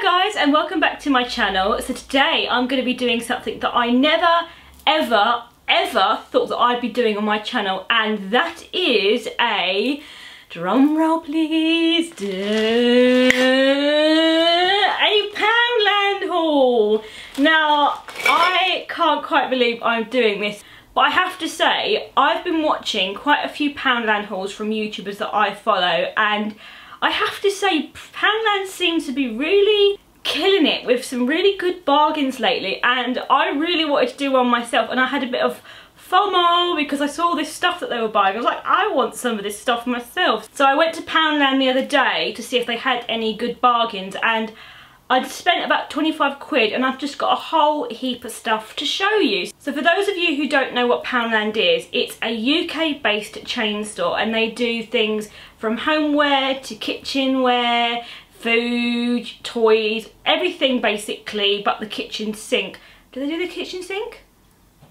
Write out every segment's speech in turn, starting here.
guys, and welcome back to my channel. So today I'm going to be doing something that I never ever thought that I'd be doing on my channel, and that is a, drum roll please, a Poundland haul. Now I can't quite believe I'm doing this, but I have to say I've been watching quite a few Poundland hauls from YouTubers that I follow, and I have to say Poundland seems to be really killing it with some really good bargains lately, and I really wanted to do one myself, and I had a bit of FOMO because I saw this stuff that they were buying. I was like, I want some of this stuff myself. So I went to Poundland the other day to see if they had any good bargains, and I'd spent about 25 quid and I've just got a whole heap of stuff to show you. So for those of you who don't know what Poundland is, it's a UK based chain store, and they do things from homeware to kitchenware, food, toys, everything basically but the kitchen sink. Do they do the kitchen sink?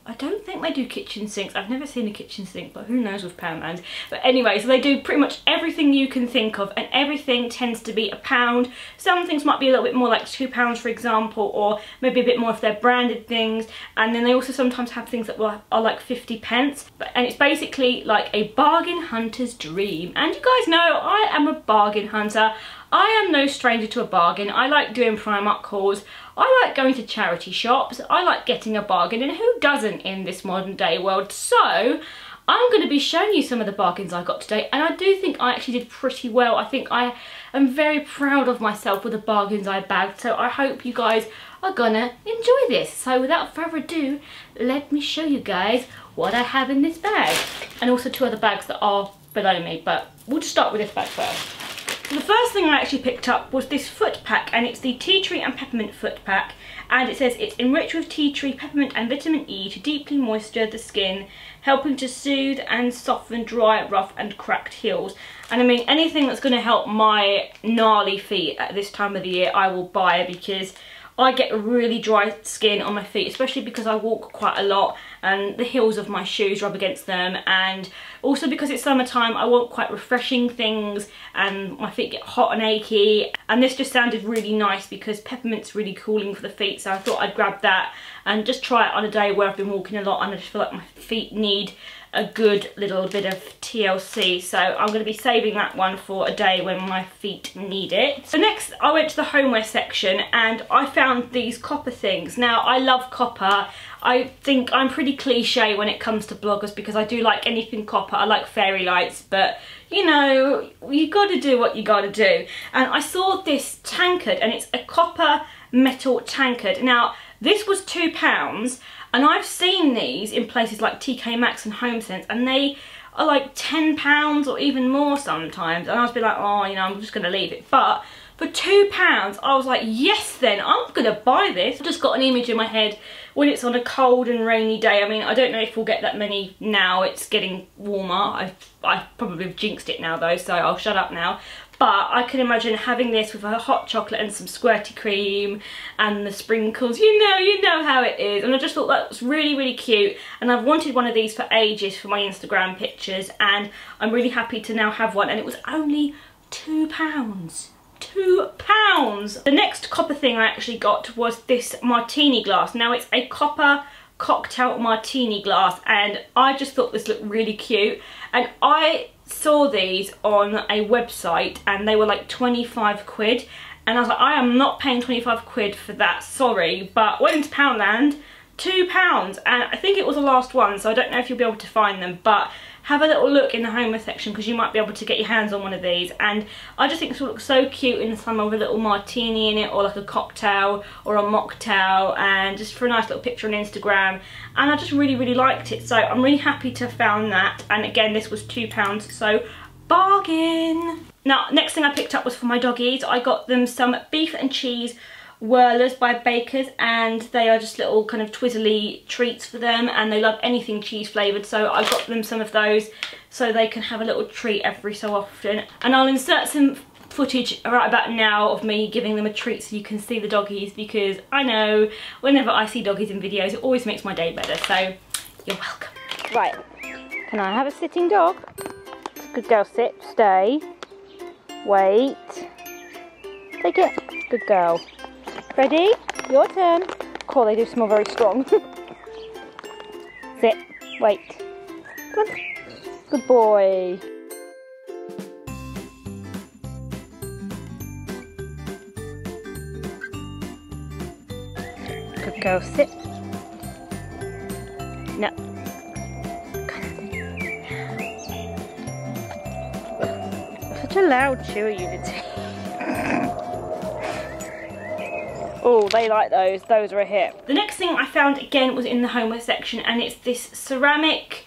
I don't think they do kitchen sinks. I've never seen a kitchen sink, but who knows with Poundland. But anyway, so they do pretty much everything you can think of, and everything tends to be £1. Some things might be a little bit more, like £2 for example, or maybe a bit more if they're branded things. And then they also sometimes have things that are like 50p. And it's basically like a bargain hunter's dream. And you guys know I am a bargain hunter. I am no stranger to a bargain. I like doing Primark hauls. I like going to charity shops. I like getting a bargain, and who doesn't in this modern day world? So I'm going to be showing you some of the bargains I got today, and I do think I actually did pretty well. I think I am very proud of myself with the bargains I bagged, so I hope you guys are gonna enjoy this. So without further ado, let me show you guys what I have in this bag, and also two other bags that are below me, but we'll just start with this bag first. So the first thing I actually picked up was this foot pack, and it's the tea tree and peppermint foot pack, and it says it's enriched with tea tree, peppermint and vitamin E to deeply moisture the skin, helping to soothe and soften dry, rough and cracked heels. And I mean, anything that's going to help my gnarly feet at this time of the year I will buy, because I get really dry skin on my feet, especially because I walk quite a lot and the heels of my shoes rub against them, and also because it's summertime I want quite refreshing things and my feet get hot and achy, and this just sounded really nice because peppermint's really cooling for the feet, so I thought I'd grab that and just try it on a day where I've been walking a lot and I just feel like my feet need a good little bit of TLC, so I'm going to be saving that one for a day when my feet need it. So next I went to the homeware section and I found these copper things. Now I love copper. I think I'm pretty cliche when it comes to bloggers because I do like anything copper. I like fairy lights, but you know, you got to do what you got to do. And I saw this tankard, and it's a copper metal tankard. Now this was £2, and I've seen these in places like TK Maxx and HomeSense, and they are like £10 or even more sometimes, and I was be like, oh, you know, I'm just going to leave it. But for £2 I was like, yes then, I'm going to buy this. I've just got an image in my head when it's on a cold and rainy day. I mean, I don't know if we'll get that many now, it's getting warmer. I probably have jinxed it now though, so I'll shut up now. But I can imagine having this with a hot chocolate and some squirty cream and the sprinkles. You know how it is. And I just thought that was really, really cute. And I've wanted one of these for ages for my Instagram pictures. And I'm really happy to now have one. And it was only £2. £2! The next copper thing I actually got was this martini glass. Now it's a copper cocktail martini glass, and I just thought this looked really cute. And I saw these on a website and they were like 25 quid, and I was like, I am not paying 25 quid for that, sorry. But went into Poundland, £2, and I think it was the last one, so I don't know if you'll be able to find them, but have a little look in the homeware section because you might be able to get your hands on one of these. And I just think this will look so cute in the summer with a little martini in it, or like a cocktail or a mocktail, and just for a nice little picture on Instagram. And I just really, really liked it, so I'm really happy to have found that. And again, this was £2, so bargain. Now, next thing I picked up was for my doggies. I got them some beef and cheese whirlers by Bakers, and they are just little kind of twizzly treats for them, and they love anything cheese flavoured, so I got them some of those so they can have a little treat every so often. And I'll insert some footage right about now of me giving them a treat so you can see the doggies, because I know whenever I see doggies in videos it always makes my day better, so you're welcome. Right, can I have a sitting dog? Good girl, sit, stay, wait, take it, good girl. Ready? Your turn. Cool, they do smell very strong. Sit. Wait. Good. Good boy. Good girl. Sit. No. Such a loud chewer, Unity. Oh, they like those. Those are a hit. The next thing I found again was in the homeware section, and it's this ceramic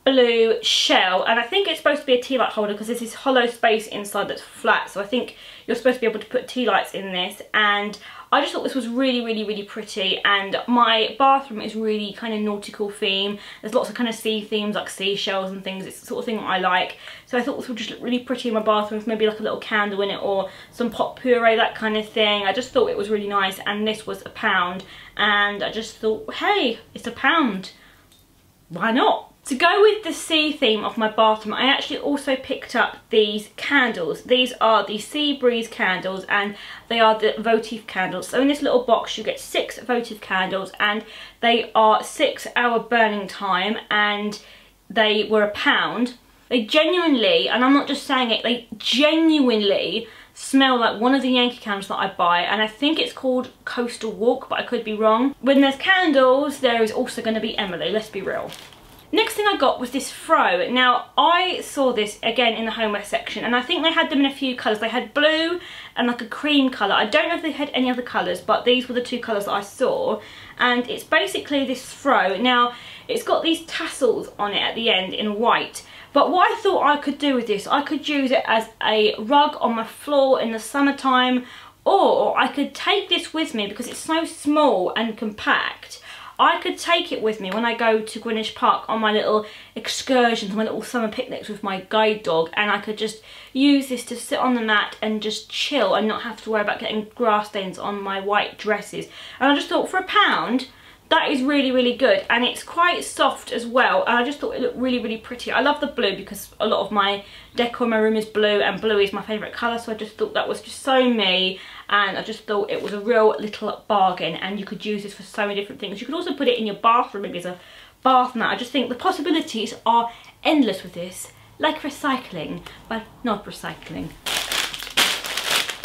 blue shell, and I think it's supposed to be a tea light holder because there's this hollow space inside that's flat, so I think you're supposed to be able to put tea lights in this, and I just thought this was really pretty. And my bathroom is really kind of nautical theme. There's lots of kind of sea themes like seashells and things. It's the sort of thing that I like, so I thought this would just look really pretty in my bathroom with maybe like a little candle in it or some pot puree, that kind of thing. I just thought it was really nice, and this was £1, and I just thought, hey, it's £1, why not? To go with the sea theme of my bathroom, I actually also picked up these candles. These are the Sea Breeze candles, and they are the votive candles. So in this little box you get 6 votive candles, and they are 6-hour burning time, and they were £1. They genuinely, and I'm not just saying it, they genuinely smell like one of the Yankee candles that I buy, and I think it's called Coastal Walk, but I could be wrong. When there's candles, there is also going to be Emily, let's be real. Next thing I got was this fro. Now, I saw this again in the homeware section, and I think they had them in a few colours. They had blue and like a cream colour. I don't know if they had any other colours, but these were the 2 colours that I saw. And it's basically this fro. Now, it's got these tassels on it at the end in white. But what I thought I could do with this, I could use it as a rug on my floor in the summertime, or I could take this with me because it's so small and compact. I could take it with me when I go to Greenwich Park on my little excursions, my little summer picnics with my guide dog, and I could just use this to sit on the mat and just chill and not have to worry about getting grass stains on my white dresses. And I just thought, for £1, that is really good, and it's quite soft as well, and I just thought it looked really pretty. I love the blue because a lot of my decor in my room is blue, and blue is my favourite colour, so I just thought that was just so me, and I just thought it was a real little bargain, and you could use this for so many different things. You could also put it in your bathroom, maybe as a bath mat. I just think the possibilities are endless with this, like recycling, but not recycling.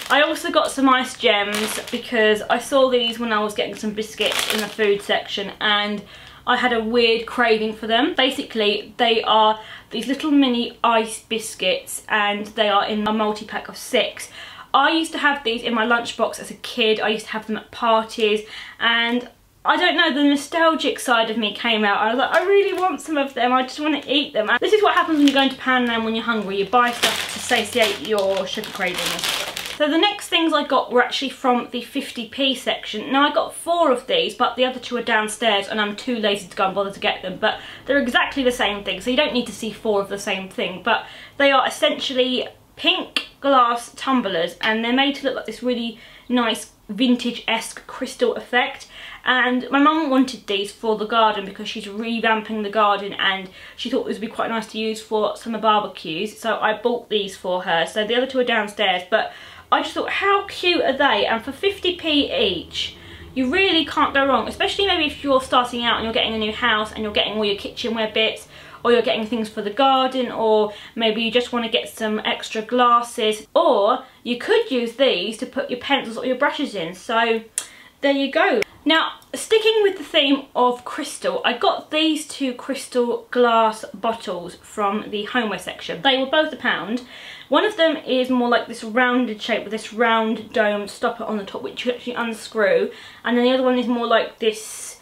I also got some ice gems because I saw these when I was getting some biscuits in the food section, and I had a weird craving for them. Basically, they are these little mini ice biscuits, and they are in a multi-pack of 6. I used to have these in my lunchbox as a kid. I used to have them at parties, and I don't know, the nostalgic side of me came out. I was like, I really want some of them. I just want to eat them. And this is what happens when you go into Poundland when you're hungry. You buy stuff to satiate your sugar cravings. So the next things I got were actually from the 50p section. Now I got 4 of these, but the other 2 are downstairs and I'm too lazy to go and bother to get them. But they're exactly the same thing, so you don't need to see 4 of the same thing. But they are essentially pink glass tumblers, and they're made to look like this really nice vintage-esque crystal effect. And my mum wanted these for the garden because she's revamping the garden, and she thought this would be quite nice to use for summer barbecues, so I bought these for her. So the other 2 are downstairs, but I just thought, how cute are they? And for 50p each, you really can't go wrong, especially maybe if you're starting out and you're getting a new house and you're getting all your kitchenware bits, or you're getting things for the garden, or maybe you just want to get some extra glasses, or you could use these to put your pencils or your brushes in. So there you go. Now, sticking with the theme of crystal, I got these 2 crystal glass bottles from the homeware section. They were both £1. One of them is more like this rounded shape with this round dome stopper on the top, which you actually unscrew, and then the other one is more like this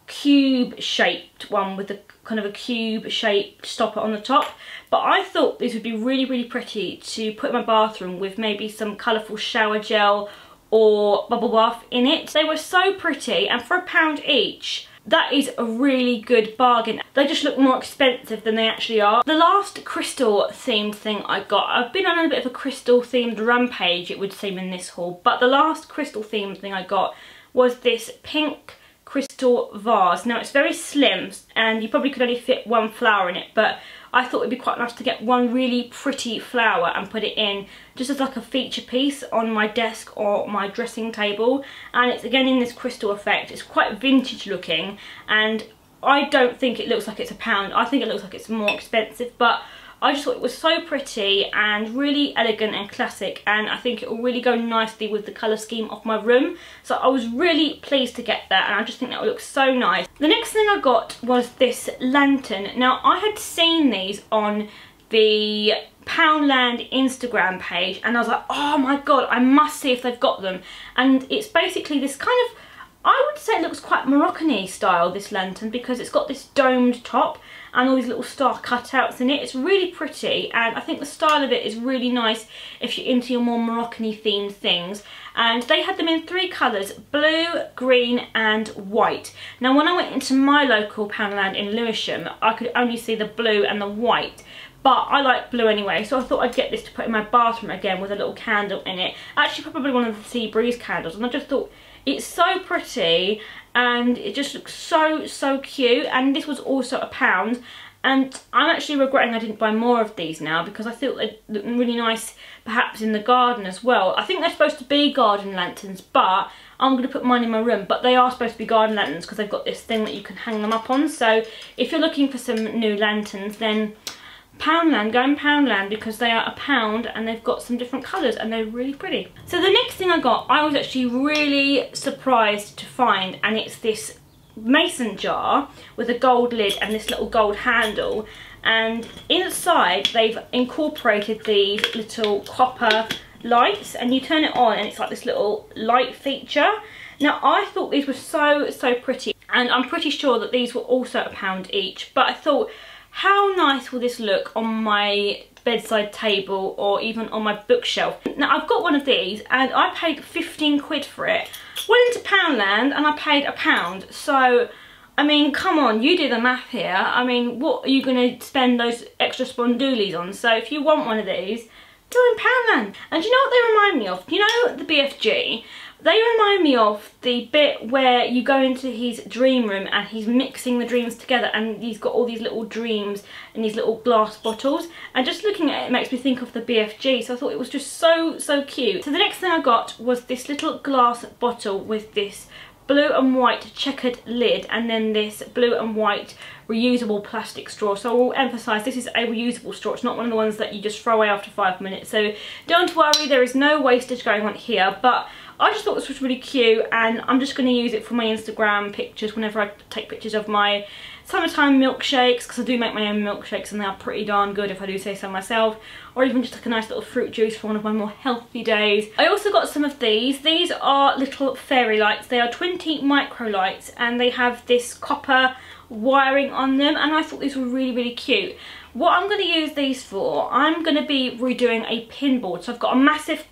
cube shaped one with a kind of a cube shaped stopper on the top. But I thought these would be really pretty to put in my bathroom with maybe some colourful shower gel or bubble bath in it. They were so pretty, and for £1 each, that is a really good bargain. They just look more expensive than they actually are. The last crystal themed thing I got, I've been on a bit of a crystal themed rampage, it would seem, in this haul, but the last crystal themed thing I got was this pink crystal vase. Now it's very slim and you probably could only fit one flower in it, but I thought it'd be quite nice to get one really pretty flower and put it in just as like a feature piece on my desk or my dressing table. And it's again in this crystal effect. It's quite vintage looking, and I don't think it looks like it's £1. I think it looks like it's more expensive, but I just thought it was so pretty and really elegant and classic, and I think it will really go nicely with the colour scheme of my room. So I was really pleased to get that, and I just think that will look so nice. The next thing I got was this lantern. Now I had seen these on the Poundland Instagram page and I was like, oh my god, I must see if they've got them. And it's basically this kind of, I would say it looks quite Moroccan-y style, this lantern, because it's got this domed top and all these little star cutouts in it. It's really pretty, and I think the style of it is really nice if you're into your more Moroccan-y themed things. And they had them in 3 colours, blue, green and white. Now when I went into my local Poundland in Lewisham, I could only see the blue and the white. But I like blue anyway, so I thought I'd get this to put in my bathroom again with a little candle in it. Actually probably one of the sea breeze candles, and I just thought it's so pretty and it just looks so cute. And this was also £1, and I'm actually regretting I didn't buy more of these now, because I thought they'd look really nice perhaps in the garden as well. I think they're supposed to be garden lanterns, but I'm going to put mine in my room. But they are supposed to be garden lanterns because they've got this thing that you can hang them up on. So if you're looking for some new lanterns, then Poundland, go in Poundland, because they are £1 and they've got some different colours and they're really pretty. So the next thing I got, I was actually really surprised to find, and it's this mason jar with a gold lid and this little gold handle, and inside they've incorporated these little copper lights, and you turn it on and it's like this little light feature. Now I thought these were so pretty, and I'm pretty sure that these were also £1 each, but I thought, how nice will this look on my bedside table or even on my bookshelf. Now I've got one of these and I paid 15 quid for it. Went into Poundland and I paid £1. So I mean, come on, you do the math here. I mean, what are you going to spend those extra spondoolies on? So if you want one of these, go in Poundland. And do you know what they remind me of? You know the BFG? They remind me of the bit where you go into his dream room and he's mixing the dreams together, and he's got all these little dreams in these little glass bottles, and just looking at it makes me think of the BFG, so I thought it was just so cute. So the next thing I got was this little glass bottle with this blue and white checkered lid, and then this blue and white reusable plastic straw. So I will emphasise, this is a reusable straw. It's not one of the ones that you just throw away after 5 minutes. So don't worry, there is no wastage going on here. But I just thought this was really cute, and I'm just going to use it for my Instagram pictures whenever I take pictures of my summertime milkshakes, because I do make my own milkshakes and they are pretty darn good if I do say so myself, or even just like a nice little fruit juice for one of my more healthy days. I also got some of these. These are little fairy lights. They are 20 micro lights and they have this copper wiring on them, and I thought these were really cute. What I'm going to use these for, I'm going to be redoing a pin board. So I've got a massive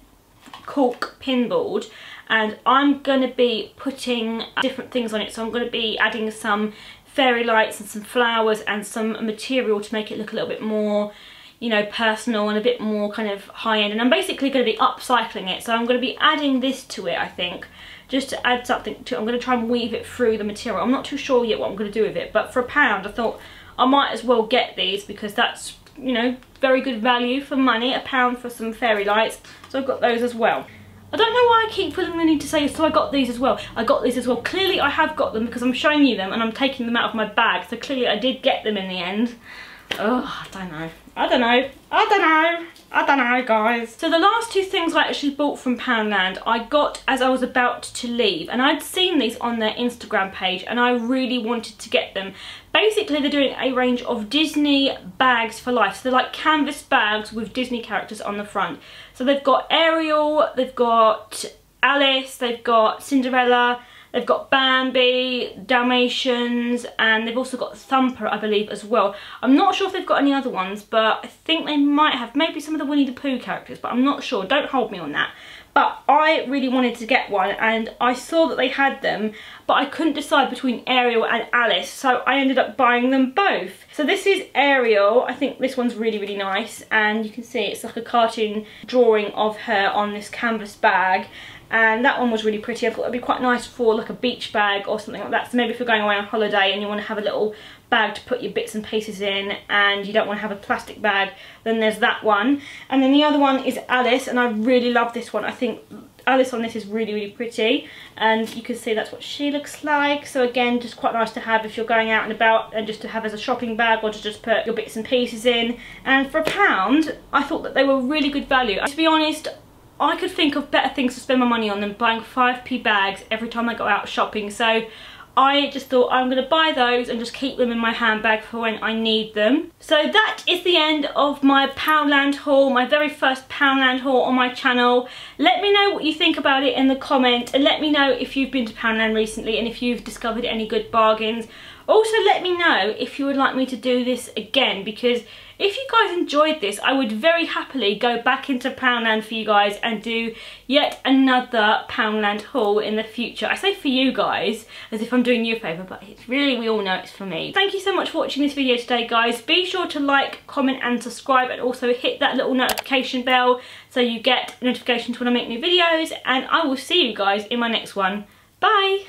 cork pin board and I'm going to be putting different things on it. So I'm going to be adding some fairy lights and some flowers and some material to make it look a little bit more, you know, personal and a bit more kind of high-end. And I'm basically going to be upcycling it. So I'm going to be adding this to it, I think, just to add something to it. I'm going to try and weave it through the material. I'm not too sure yet what I'm going to do with it, but for £1 I thought I might as well get these, because that's, you know, very good value for money. £1 for some fairy lights. So I've got those as well. I don't know why I keep feeling the need to say, so I got these as well. I got these as well. Clearly I have got them because I'm showing you them and I'm taking them out of my bag. So clearly I did get them in the end. Oh, I don't know, guys. So the last two things I actually bought from Poundland, I got as I was about to leave. And I'd seen these on their Instagram page and I really wanted to get them. Basically, they're doing a range of Disney bags for life. So they're like canvas bags with Disney characters on the front. So they've got Ariel, they've got Alice, they've got Cinderella, they've got Bambi, Dalmatians, and they've also got Thumper, I believe, as well. I'm not sure if they've got any other ones, but I think they might have. Maybe some of the Winnie the Pooh characters, but I'm not sure. Don't hold me on that. But I really wanted to get one, and I saw that they had them, but I couldn't decide between Ariel and Alice, so I ended up buying them both. So this is Ariel. I think this one's really nice, and you can see it's like a cartoon drawing of her on this canvas bag. and that one was really pretty. I thought that'd be quite nice for like a beach bag or something like that. So maybe if you're going away on holiday and you want to have a little bag to put your bits and pieces in and you don't want to have a plastic bag, then there's that one. And then the other one is Alice, and I really love this one. I think Alice on this is really, really pretty, and you can see that's what she looks like. So again, just quite nice to have if you're going out and about, and just to have as a shopping bag or to just put your bits and pieces in. And for £1, I thought that they were really good value. To be honest, I could think of better things to spend my money on than buying 5p bags every time I go out shopping. So I just thought I'm going to buy those and just keep them in my handbag for when I need them. So that is the end of my Poundland haul, my very first Poundland haul on my channel. Let me know what you think about it in the comment, and let me know if you've been to Poundland recently and if you've discovered any good bargains. Also, let me know if you would like me to do this again, because if you guys enjoyed this, I would very happily go back into Poundland for you guys and do yet another Poundland haul in the future. I say for you guys as if I'm doing you a favour, but it's really, we all know it's for me. Thank you so much for watching this video today, guys. Be sure to like, comment and subscribe, and also hit that little notification bell so you get notifications when I make new videos, and I will see you guys in my next one. Bye!